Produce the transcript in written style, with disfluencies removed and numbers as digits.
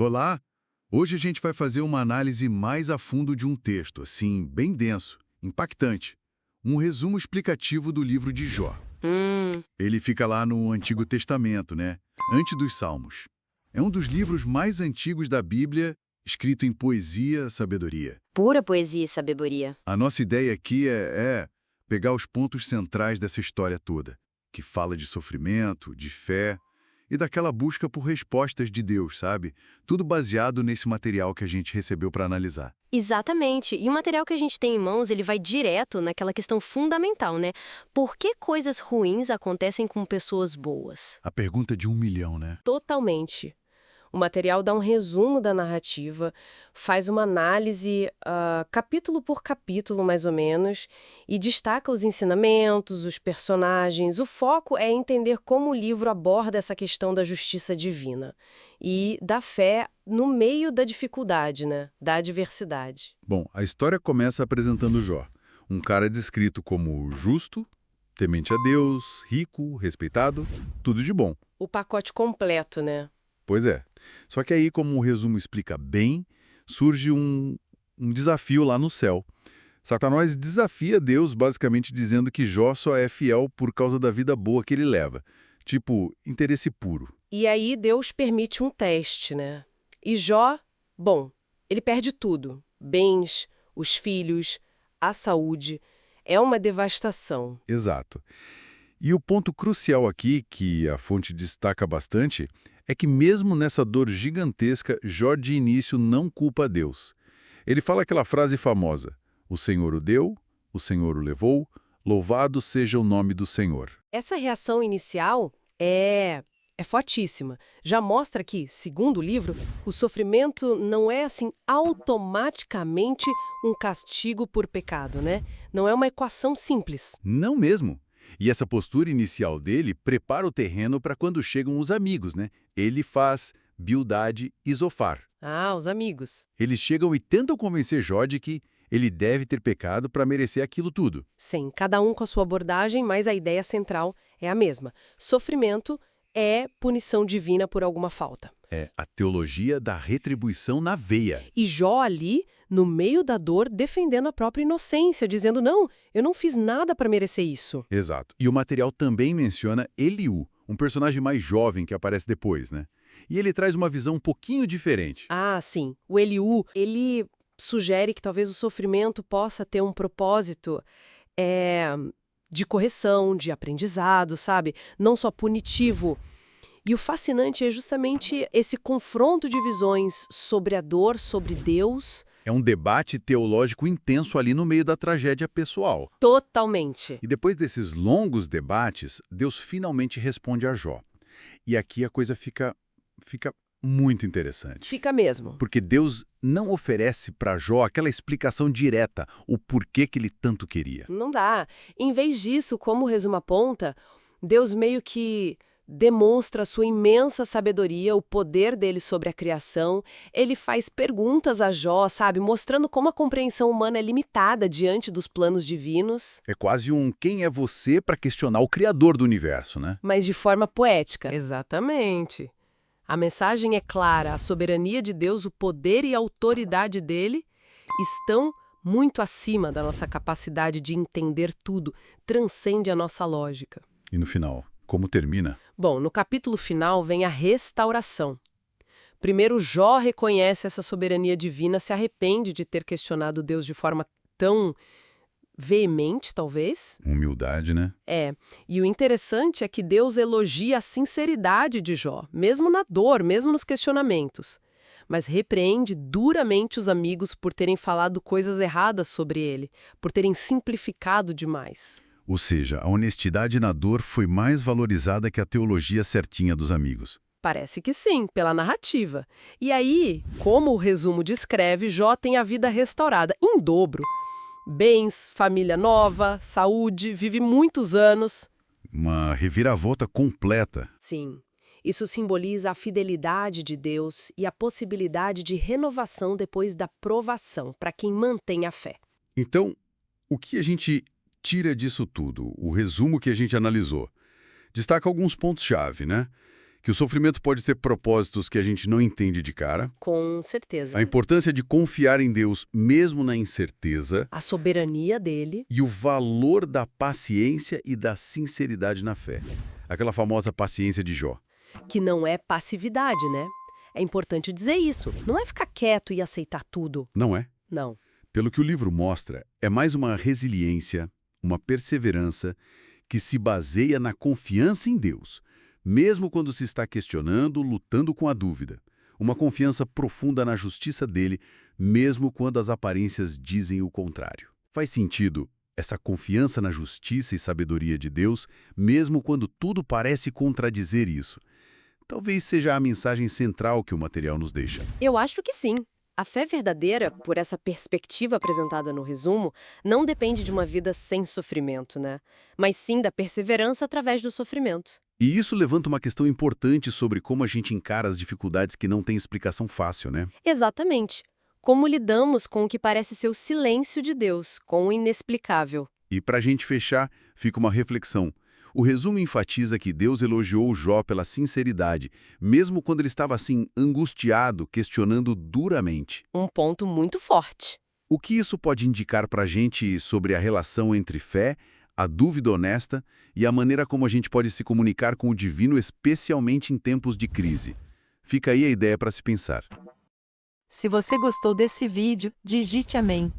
Olá! Hoje a gente vai fazer uma análise mais a fundo de um texto, assim, bem denso, impactante. Um resumo explicativo do livro de Jó. Hum, Ele fica lá no Antigo Testamento, né? Antes dos Salmos. É um dos livros mais antigos da Bíblia, escrito em poesia, sabedoria. Pura poesia e sabedoria. A nossa ideia aqui é pegar os pontos centrais dessa história toda, que fala de sofrimento, de fé e daquela busca por respostas de Deus, sabe? Tudo baseado nesse material que a gente recebeu para analisar. Exatamente. E o material que a gente tem em mãos, ele vai direto naquela questão fundamental, né? Por que coisas ruins acontecem com pessoas boas? A pergunta de 1 milhão, né? Totalmente. O material dá um resumo da narrativa, faz uma análise, capítulo por capítulo, mais ou menos, e destaca os ensinamentos, os personagens. O foco é entender como o livro aborda essa questão da justiça divina e da fé no meio da dificuldade, né? Da adversidade. Bom, a história começa apresentando Jó, um cara descrito como justo, temente a Deus, rico, respeitado, tudo de bom. O pacote completo, né? Pois é. Só que aí, como o resumo explica bem, surge um desafio lá no céu. Satanás desafia Deus basicamente dizendo que Jó só é fiel por causa da vida boa que ele leva. Tipo, interesse puro. E aí Deus permite um teste, né? E Jó, bom, ele perde tudo: bens, os filhos, a saúde. É uma devastação. Exato. E o ponto crucial aqui, que a fonte destaca bastante, é que mesmo nessa dor gigantesca, Jó de início não culpa Deus. Ele fala aquela frase famosa: "O Senhor o deu, o Senhor o levou, louvado seja o nome do Senhor." Essa reação inicial é fortíssima. Já mostra que, segundo o livro, o sofrimento não é assim automaticamente um castigo por pecado, né? Não é uma equação simples. Não mesmo. E essa postura inicial dele prepara o terreno para quando chegam os amigos, né? Ele faz Bildade e Zofar. Ah, os amigos. Eles chegam e tentam convencer Jó de que ele deve ter pecado para merecer aquilo tudo. Sim, cada um com a sua abordagem, mas a ideia central é a mesma. Sofrimento é punição divina por alguma falta. É a teologia da retribuição na veia. E Jó ali, no meio da dor, defendendo a própria inocência, dizendo: não, eu não fiz nada para merecer isso. Exato. E o material também menciona Eliú, um personagem mais jovem que aparece depois, né? E ele traz uma visão um pouquinho diferente. Ah, sim. O Eliú, ele sugere que talvez o sofrimento possa ter um propósito é, de correção, de aprendizado, sabe? Não só punitivo. E o fascinante é justamente esse confronto de visões sobre a dor, sobre Deus. É um debate teológico intenso ali no meio da tragédia pessoal. Totalmente. E depois desses longos debates, Deus finalmente responde a Jó. E aqui a coisa fica muito interessante. Fica mesmo. Porque Deus não oferece para Jó aquela explicação direta, o porquê que ele tanto queria. Não dá. Em vez disso, como o resumo aponta, Deus meio que demonstra a sua imensa sabedoria, o poder dele sobre a criação. Ele faz perguntas a Jó, sabe, mostrando como a compreensão humana é limitada diante dos planos divinos, É quase um quem é você para questionar o Criador do universo, né? mas de forma poética. Exatamente. A mensagem é clara: a soberania de Deus, o poder e a autoridade dele estão muito acima da nossa capacidade de entender tudo, transcende a nossa lógica. E no final, como termina? Bom, no capítulo final vem a restauração. Primeiro, Jó reconhece essa soberania divina, se arrepende de ter questionado Deus de forma tão veemente, talvez. Humildade, né? E o interessante é que Deus elogia a sinceridade de Jó, mesmo na dor, mesmo nos questionamentos. Mas repreende duramente os amigos por terem falado coisas erradas sobre ele, por terem simplificado demais. Ou seja, a honestidade na dor foi mais valorizada que a teologia certinha dos amigos. Parece que sim, pela narrativa. E aí, como o resumo descreve, Jó tem a vida restaurada em dobro. Bens, família nova, saúde, vive muitos anos. Uma reviravolta completa. Sim, isso simboliza a fidelidade de Deus e a possibilidade de renovação depois da provação, para quem mantém a fé. Então, o que a gente tira disso tudo? O resumo que a gente analisou destaca alguns pontos-chave, né? Que o sofrimento pode ter propósitos que a gente não entende de cara. Com certeza. A importância de confiar em Deus mesmo na incerteza. A soberania dele. E o valor da paciência e da sinceridade na fé. Aquela famosa paciência de Jó. Que não é passividade, né? É importante dizer isso. Não é ficar quieto e aceitar tudo. Não é? Não. Pelo que o livro mostra, é mais uma resiliência, uma perseverança que se baseia na confiança em Deus, mesmo quando se está questionando, lutando com a dúvida. Uma confiança profunda na justiça dele, mesmo quando as aparências dizem o contrário. Faz sentido essa confiança na justiça e sabedoria de Deus, mesmo quando tudo parece contradizer isso. Talvez seja a mensagem central que o material nos deixa. Eu acho que sim. A fé verdadeira, por essa perspectiva apresentada no resumo, não depende de uma vida sem sofrimento, né? Mas sim da perseverança através do sofrimento. E isso levanta uma questão importante sobre como a gente encara as dificuldades que não têm explicação fácil, né? Exatamente. Como lidamos com o que parece ser o silêncio de Deus, com o inexplicável. E para a gente fechar, fica uma reflexão. O resumo enfatiza que Deus elogiou Jó pela sinceridade, mesmo quando ele estava assim, angustiado, questionando duramente. Um ponto muito forte. O que isso pode indicar para a gente sobre a relação entre fé, a dúvida honesta e a maneira como a gente pode se comunicar com o divino, especialmente em tempos de crise? Fica aí a ideia para se pensar. Se você gostou desse vídeo, digite amém.